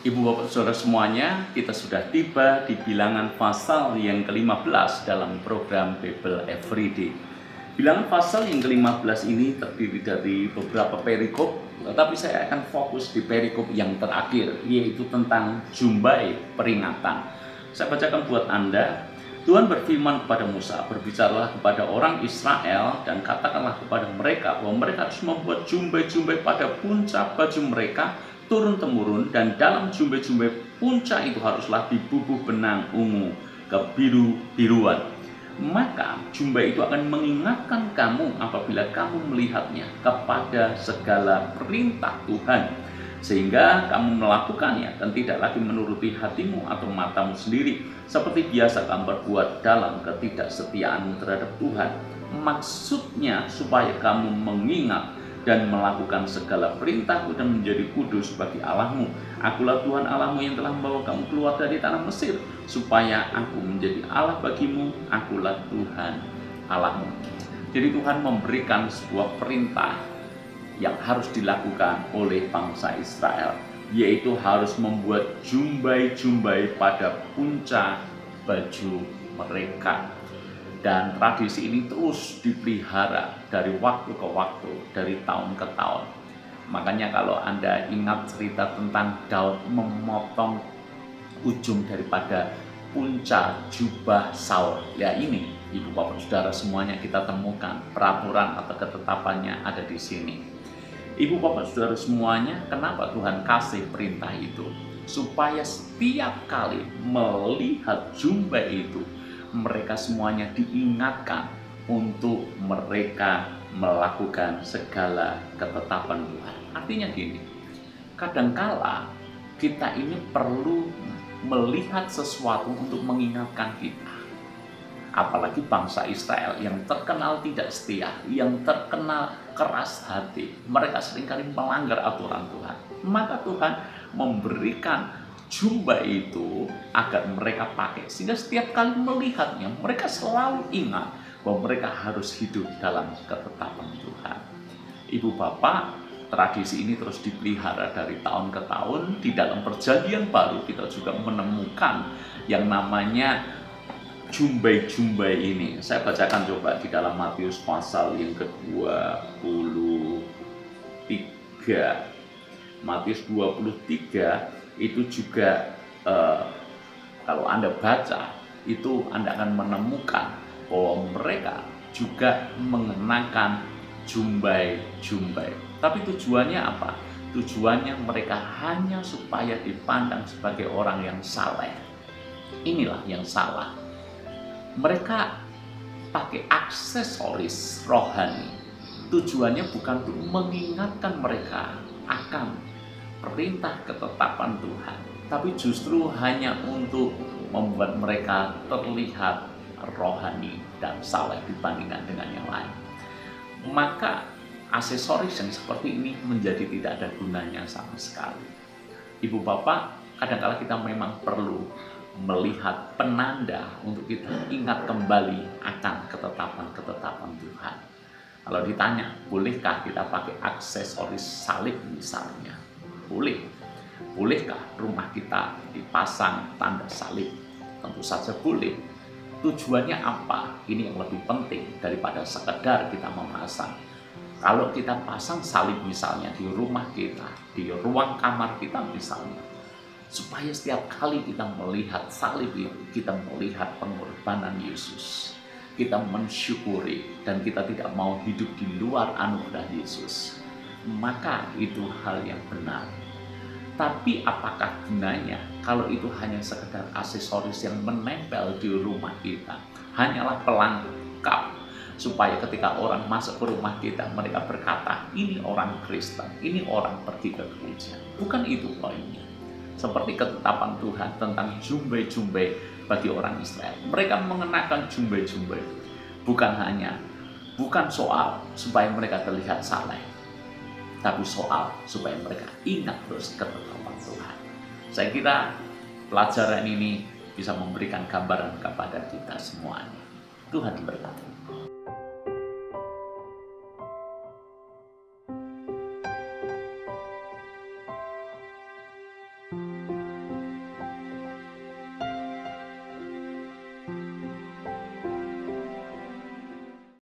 Ibu bapak saudara semuanya, kita sudah tiba di bilangan pasal yang ke-15 dalam program Bible Everyday. Bilangan pasal yang ke-15 ini terdiri dari beberapa perikop, tetapi saya akan fokus di perikop yang terakhir, yaitu tentang jumbai peringatan. Saya bacakan buat Anda. Tuhan berfirman kepada Musa, "Berbicaralah kepada orang Israel dan katakanlah kepada mereka bahwa mereka harus membuat jumbai-jumbai pada puncak baju mereka turun-temurun, dan dalam jumbai-jumbai puncak itu haruslah dibubuh benang ungu kebiru-biruan. Maka jumbai itu akan mengingatkan kamu apabila kamu melihatnya kepada segala perintah Tuhan, sehingga kamu melakukannya dan tidak lagi menuruti hatimu atau matamu sendiri, seperti biasa kamu berbuat dalam ketidaksetiaanmu terhadap Tuhan. Maksudnya supaya kamu mengingat dan melakukan segala perintahku dan menjadi kudus bagi Allahmu. Akulah Tuhan Allahmu yang telah membawa kamu keluar dari tanah Mesir, supaya aku menjadi Allah bagimu. Akulah Tuhan Allahmu." Jadi Tuhan memberikan sebuah perintah yang harus dilakukan oleh bangsa Israel, yaitu harus membuat jumbai-jumbai pada puncak baju mereka. Dan tradisi ini terus dipelihara dari waktu ke waktu, dari tahun ke tahun. Makanya kalau Anda ingat cerita tentang Daud memotong ujung daripada puncak jubah Saul, ya ini ibu bapak saudara semuanya kita temukan peraturan atau ketetapannya ada di sini. Ibu bapak saudara semuanya, kenapa Tuhan kasih perintah itu? Supaya setiap kali melihat jumbai itu, mereka semuanya diingatkan untuk mereka melakukan segala ketetapan Tuhan. Artinya gini, kadangkala kita ini perlu melihat sesuatu untuk mengingatkan kita. Apalagi bangsa Israel yang terkenal tidak setia, yang terkenal keras hati. Mereka seringkali melanggar aturan Tuhan. Maka Tuhan memberikan jubah itu agar mereka pakai, sehingga setiap kali melihatnya mereka selalu ingat bahwa mereka harus hidup dalam ketetapan Tuhan. Ibu bapak, tradisi ini terus dipelihara dari tahun ke tahun. Di dalam perjanjian baru kita juga menemukan yang namanya jumbai-jumbai ini. Saya bacakan coba di dalam Matius pasal yang ke-23. Matius 23 itu juga kalau Anda baca itu Anda akan menemukan bahwa mereka juga mengenakan jumbai-jumbai. Tapi tujuannya apa? Tujuannya mereka hanya supaya dipandang sebagai orang yang saleh. Inilah yang salah. Mereka pakai aksesoris rohani. Tujuannya bukan untuk mengingatkan mereka akan perintah ketetapan Tuhan, tapi justru hanya untuk membuat mereka terlihat rohani dan saleh dibandingkan dengan yang lain. Maka aksesoris yang seperti ini menjadi tidak ada gunanya sama sekali. Ibu bapak, kadang-kala kita memang perlu melihat penanda untuk kita ingat kembali akan ketetapan-ketetapan Tuhan. Kalau ditanya, bolehkah kita pakai aksesoris salib misalnya? Boleh. Bolehkah rumah kita dipasang tanda salib? Tentu saja boleh. Tujuannya apa? Ini yang lebih penting daripada sekedar kita memasang. Kalau kita pasang salib misalnya di rumah kita, di ruang kamar kita misalnya, supaya setiap kali kita melihat salib itu, kita melihat pengorbanan Yesus. Kita mensyukuri dan kita tidak mau hidup di luar anugerah Yesus. Maka itu hal yang benar. Tapi apakah gunanya kalau itu hanya sekedar aksesoris yang menempel di rumah kita? Hanyalah pelengkap supaya ketika orang masuk ke rumah kita, mereka berkata, ini orang Kristen, ini orang pergi ke gereja. Bukan itu poinnya. Seperti ketetapan Tuhan tentang jumbai-jumbai bagi orang Israel. Mereka mengenakan jumbai-jumbai. Bukan soal supaya mereka terlihat saleh, tapi soal supaya mereka ingat terus ketetapan Tuhan. Saya kira pelajaran ini bisa memberikan gambaran kepada kita semuanya. Tuhan berkati.